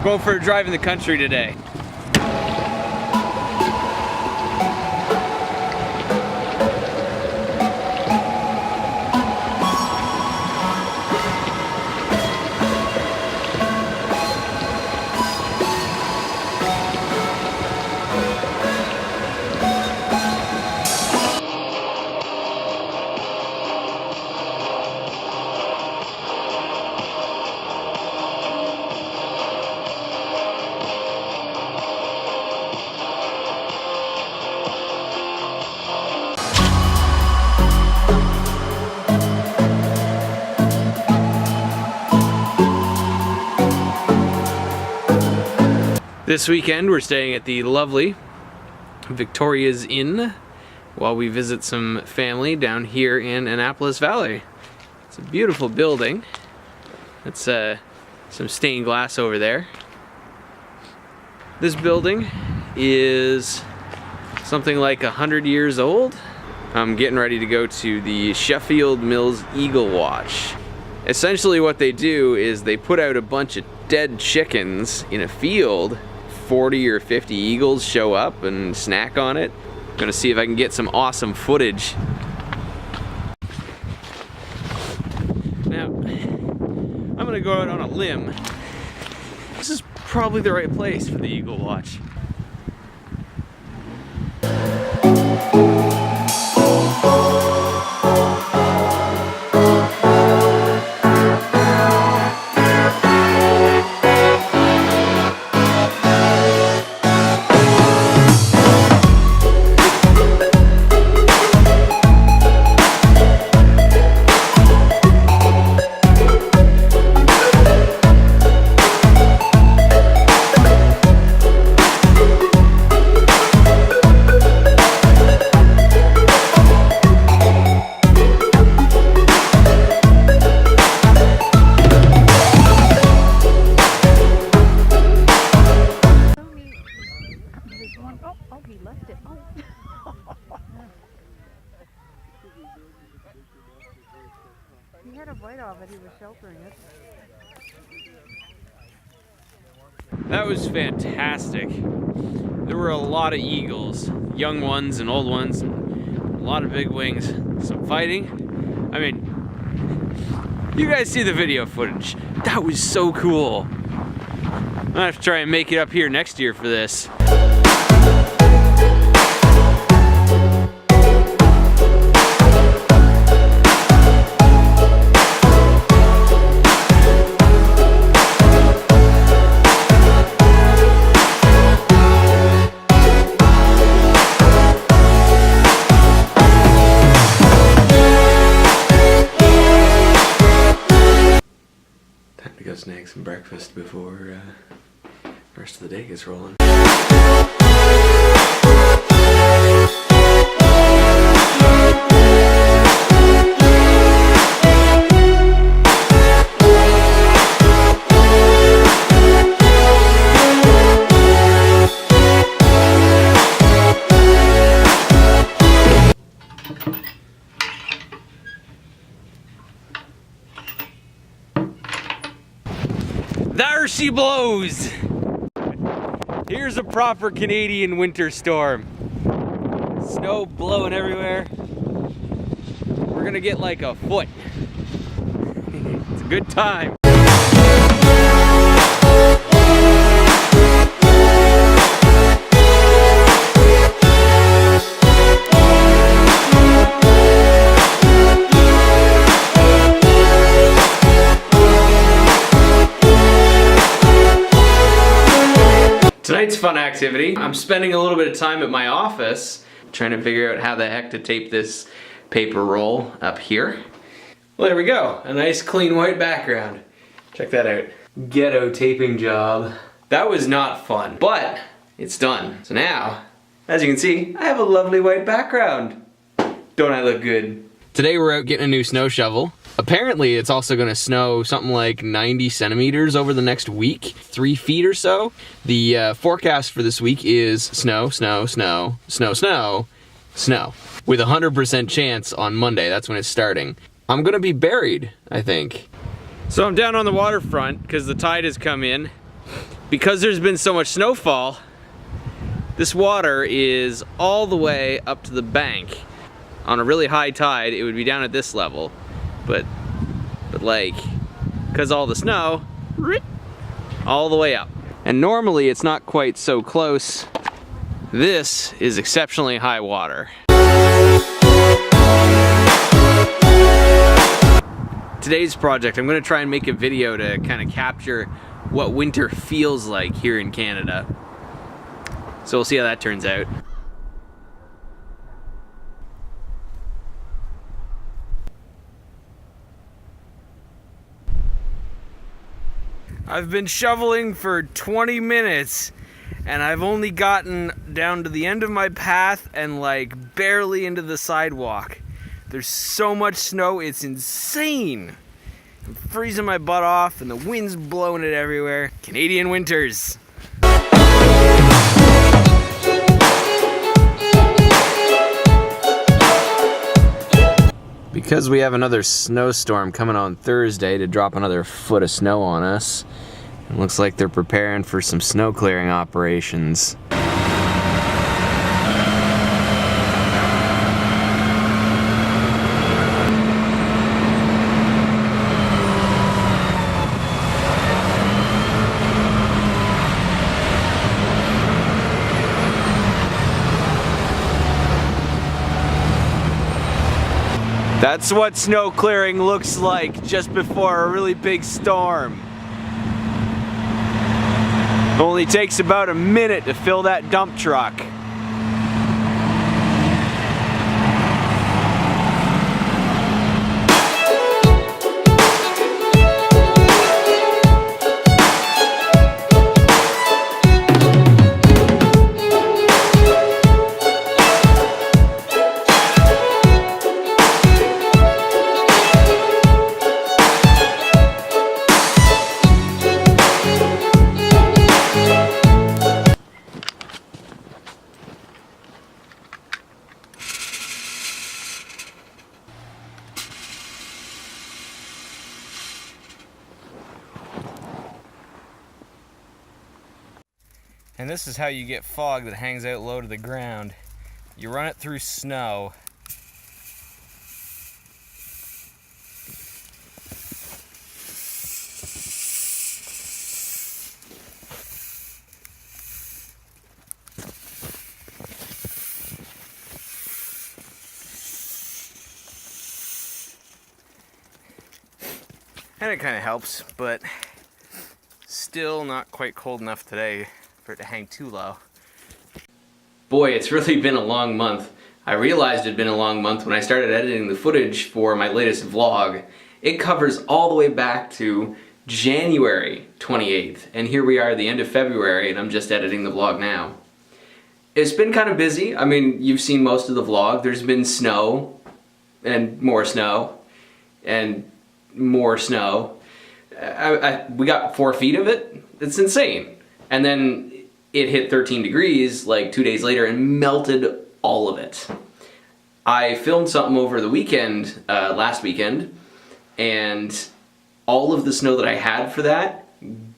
Going for a drive in the country today. This weekend we're staying at the lovely Victoria's Inn while we visit some family down here in Annapolis Valley. It's a beautiful building. It's some stained glass over there. This building is something like 100 years old. I'm getting ready to go to the Sheffield Mills Eagle Watch. Essentially what they do is they put out a bunch of dead chickens in a field. 40 or 50 eagles show up and snack on it. I'm gonna see if I can get some awesome footage. Now, I'm gonna go out on a limb. This is probably the right place for the Eagle Watch. He left it. Oh. He had a bite off it. He was sheltering it. That was fantastic. There were a lot of eagles, young ones and old ones, and a lot of big wings. Some fighting. I mean, you guys see the video footage. That was so cool. I'm gonna have to try and make it up here next year for this. Time to go snag some breakfast before the rest of the day gets rolling. There she blows! Here's a proper Canadian winter storm. Snow blowing everywhere. We're gonna get like a foot. It's a good time. Tonight's fun activity, I'm spending a little bit of time at my office trying to figure out how the heck to tape this paper roll up here. Well, there we go, a nice clean white background. Check that out. Ghetto taping job. That was not fun, but it's done. So now, as you can see, I have a lovely white background. Don't I look good? Today we're out getting a new snow shovel. Apparently it's also gonna snow something like 90 centimeters over the next week, 3 feet or so. The forecast for this week is snow, snow, snow, snow, snow, snow. With a 100% chance on Monday, that's when it's starting. I'm gonna be buried, I think. So I'm down on the waterfront because the tide has come in Because there's been so much snowfall, this water is all the way up to the bank. On a really high tide, it would be down at this level, but like, because all the snow, all the way up. And normally it's not quite so close. This is exceptionally high water. Today's project, I'm gonna try and make a video to kind of capture what winter feels like here in Canada. So we'll see how that turns out. I've been shoveling for 20 minutes and I've only gotten down to the end of my path and like barely into the sidewalk. There's so much snow, it's insane. I'm freezing my butt off and the wind's blowing it everywhere. Canadian winters. Because we have another snowstorm coming on Thursday to drop another foot of snow on us, it looks like they're preparing for some snow clearing operations. That's what snow clearing looks like just before a really big storm. Only takes about a minute to fill that dump truck. And this is how you get fog that hangs out low to the ground. You run it through snow. And it kind of helps, but still not quite cold enough today for it to hang too low. Boy, it's really been a long month. I realized it'd been a long month when I started editing the footage for my latest vlog. It covers all the way back to January 28th, and here we are at the end of February and I'm just editing the vlog now. It's been kind of busy. I mean, you've seen most of the vlog. There's been snow, and more snow, and more snow. We got 4 feet of it. It's insane. And then it hit 13 degrees like 2 days later and melted all of it. I filmed something over the weekend, last weekend, and all of the snow that I had for that,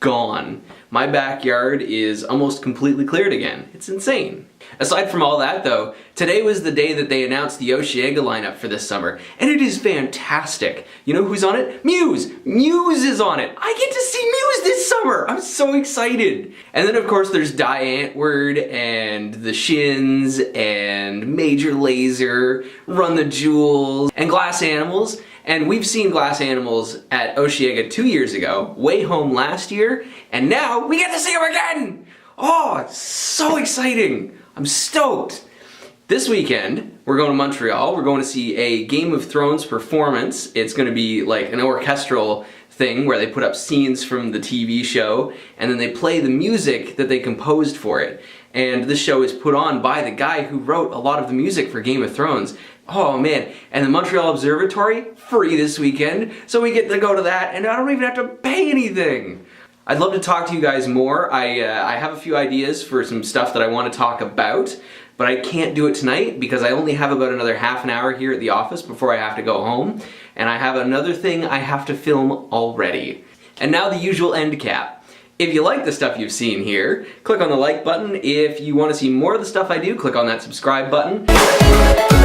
gone. My backyard is almost completely cleared again. It's insane. Aside from all that though, today was the day that they announced the Osheaga lineup for this summer, and it is fantastic. You know who's on it? Muse! Muse is on it! I get to see Muse this summer! I'm so excited! And then of course there's Die Antwoord, and The Shins, and Major Lazer, Run the Jewels, and Glass Animals. And we've seen Glass Animals at Osheaga 2 years ago, Way Home last year, and now we get to see them again! Oh, it's so exciting! I'm stoked! This weekend, we're going to Montreal. We're going to see a Game of Thrones performance. It's going to be like an orchestral thing where they put up scenes from the TV show and then they play the music that they composed for it. And this show is put on by the guy who wrote a lot of the music for Game of Thrones. Oh man, and the Montreal Observatory, free this weekend, so we get to go to that and I don't even have to pay anything. I'd love to talk to you guys more. I have a few ideas for some stuff that I want to talk about, but I can't do it tonight because I only have about another half an hour here at the office before I have to go home, and I have another thing I have to film already. And now the usual end cap. If you like the stuff you've seen here, click on the like button. If you want to see more of the stuff I do, click on that subscribe button.